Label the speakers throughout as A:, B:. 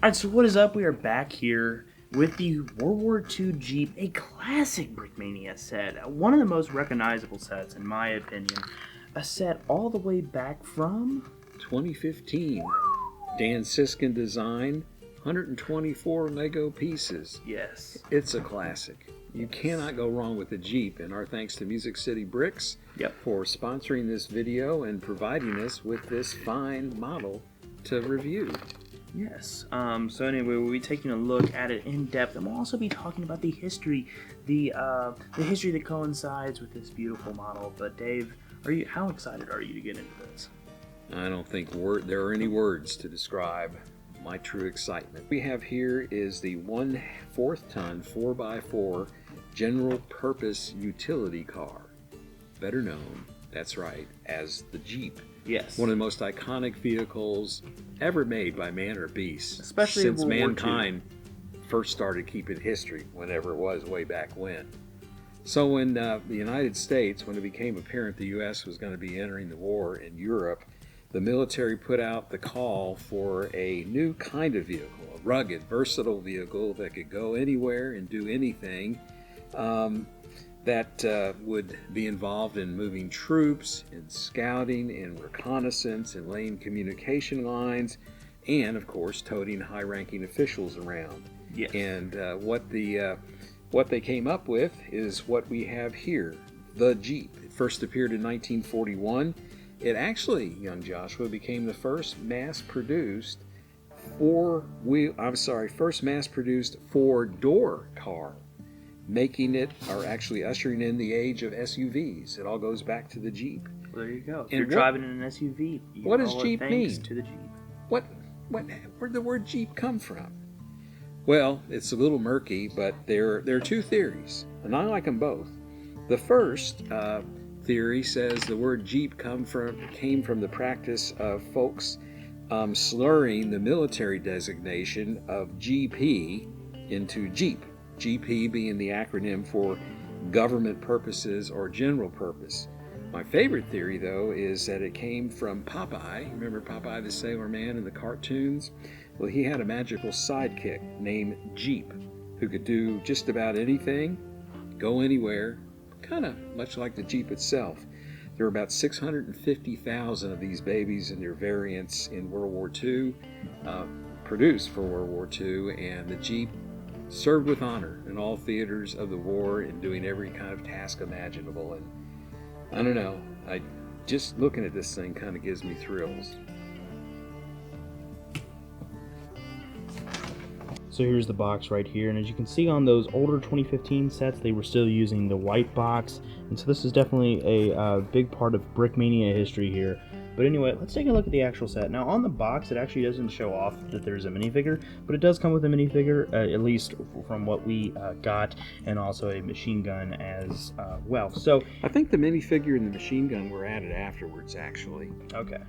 A: Alright, so what is up? We are back here with the World War II Jeep, a classic Brickmania set. One of the most recognizable sets, in my opinion. A set all the way back from
B: 2015. Dan Siskin design, 124 Lego pieces.
A: Yes.
B: It's a classic. You cannot go wrong with the Jeep, and our thanks to Music City Bricks for sponsoring this video and providing us with this fine model to review.
A: Yes. So anyway, we'll be taking a look at it in depth, and we'll also be talking about the history, the history that coincides with this beautiful model. But Dave, how excited are you to get into this?
B: I don't think there are any words to describe my true excitement. What we have here is the 1/4 ton 4x4 general purpose utility car, better known, that's right, as the Jeep.
A: Yes.
B: One of the most iconic vehicles ever made by man or beast,
A: especially
B: since mankind first started keeping history, whenever it was, way back when. So in the United States, when it became apparent the U.S. was going to be entering the war in Europe, the military put out the call for a new kind of vehicle, a rugged, versatile vehicle that could go anywhere and do anything, that would be involved in moving troops, in scouting, in reconnaissance, in laying communication lines, and of course toting high-ranking officials around.
A: Yes.
B: And what they came up with is what we have here, the Jeep. It first appeared in 1941. It actually, young Joshua, became the first mass-produced four-door car, making it, or actually ushering in the age of SUVs. It all goes back to the Jeep.
A: Well, there you go. If you're driving in an SUV,
B: what does Jeep mean?
A: To the Jeep.
B: Where'd the word Jeep come from? Well, it's a little murky, but there are two theories, and I like them both. The first theory says the word Jeep came from the practice of folks slurring the military designation of GP into Jeep. GP being the acronym for government purposes or general purpose. My favorite theory, though, is that it came from Popeye. Remember Popeye the Sailor Man in the cartoons? Well, he had a magical sidekick named Jeep who could do just about anything, go anywhere, kind of much like the Jeep itself. There were about 650,000 of these babies and their variants in World War II, produced for World War II, and the Jeep served with honor in all theaters of the war in doing every kind of task imaginable. And I don't know, just looking at this thing kind of gives me thrills.
A: So here's the box right here, and as you can see on those older 2015 sets, they were still using the white box, and so this is definitely a big part of Brickmania history here. But anyway, let's take a look at the actual set. Now on the box, it actually doesn't show off that there's a minifigure, but it does come with a minifigure, at least from what we got, and also a machine gun as well. So
B: I think the minifigure and the machine gun were added afterwards, actually.
A: Okay.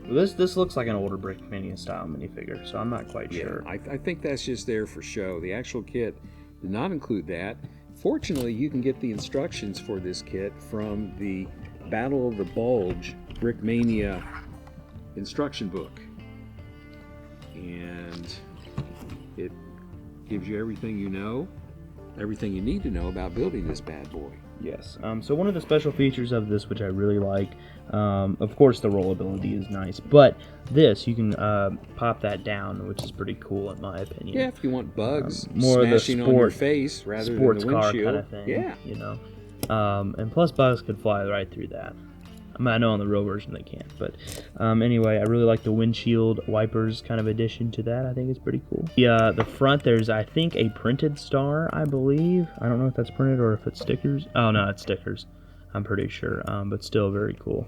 A: This looks like an older Brickmania style minifigure, so I'm not quite sure.
B: I think that's just there for show. The actual kit did not include that. Fortunately, you can get the instructions for this kit from the Battle of the Bulge Brickmania instruction book, and it gives you everything you need to know about building this bad boy.
A: Yes. So one of the special features of this, which I really like, of course the rollability is nice, but this, you can pop that down, which is pretty cool in my opinion.
B: Yeah, if you want bugs
A: more
B: smashing on your face rather than the windshield.
A: Sports car kind of thing.
B: Yeah.
A: You know. And plus bugs could fly right through that. I mean, I know on the real version they can't, but anyway, I really like the windshield wipers kind of addition to that. I think it's pretty cool. The front, there's, I think, a printed star, I believe. I don't know if that's printed or if it's stickers. Oh, no, it's stickers. I'm pretty sure, but still very cool.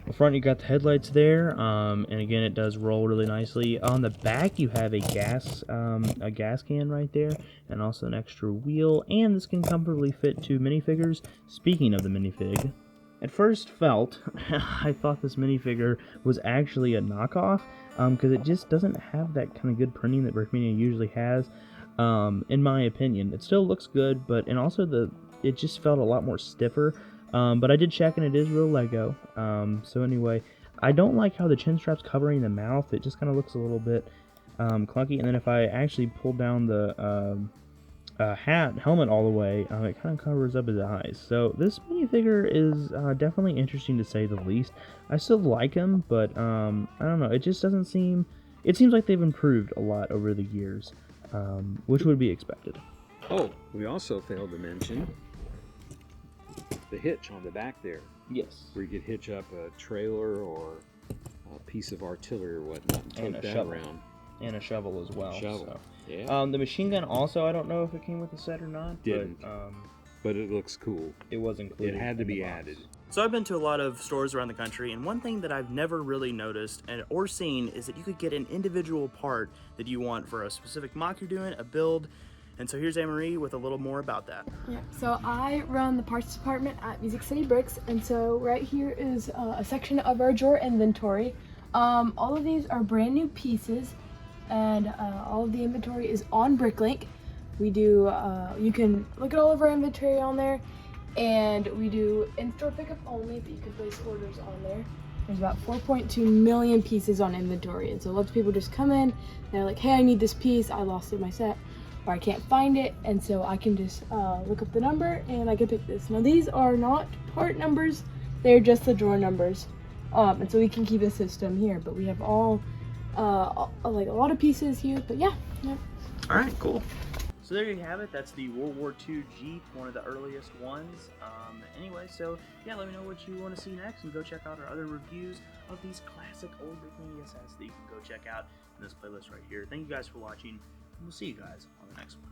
A: The front, you got the headlights there, and again, it does roll really nicely. On the back, you have a gas can right there, and also an extra wheel, and this can comfortably fit two minifigures. Speaking of the minifig, at first I thought this minifigure was actually a knockoff, because it just doesn't have that kind of good printing that Brickmania usually has, in my opinion. It still looks good, and also it just felt a lot more stiffer. But I did check, and it is real Lego. So anyway, I don't like how the chin strap's covering the mouth. It just kind of looks a little bit clunky. And then if I actually pull down the helmet all the way, it kind of covers up his eyes. So this minifigure is definitely interesting to say the least. I still like him, but I don't know. It just doesn't seem. It seems like they've improved a lot over the years, which would be expected.
B: Oh, we also failed to mention the hitch on the back there.
A: Yes.
B: Where you could hitch up a trailer or a piece of artillery or whatnot and tote that
A: shovel.
B: around.
A: And a shovel as well.
B: Shovel.
A: So.
B: Yeah.
A: The machine gun also, I don't know if it came with a set or not.
B: Didn't. But it looks cool.
A: It was included.
B: It had to be added.
C: So I've been to a lot of stores around the country, and one thing that I've never really noticed or seen is that you could get an individual part that you want for a specific mock you're doing, a build. And so here's Anne-Marie with a little more about that.
D: Yeah, so I run the parts department at Music City Bricks, and so right here is a section of our drawer inventory. All of these are brand new pieces, and all of the inventory is on Bricklink. We do, you can look at all of our inventory on there, and we do in-store pickup only, but you can place orders on there. There's about 4.2 million pieces on inventory, and so lots of people just come in, they're like, hey, I need this piece, I lost it in my set, or I can't find it, and so I can just look up the number and I can pick this. Now these are not part numbers, they're just the drawer numbers, and so we can keep a system here, but we have all like a lot of pieces here, but yeah.
C: All right, cool. So there you have it. That's the World War II Jeep, one of the earliest ones. Anyway, so yeah, let me know what you want to see next, and go check out our other reviews of these classic old Brickmania sets that you can go check out in this playlist right here. Thank you guys for watching, and we'll see you guys on the next one.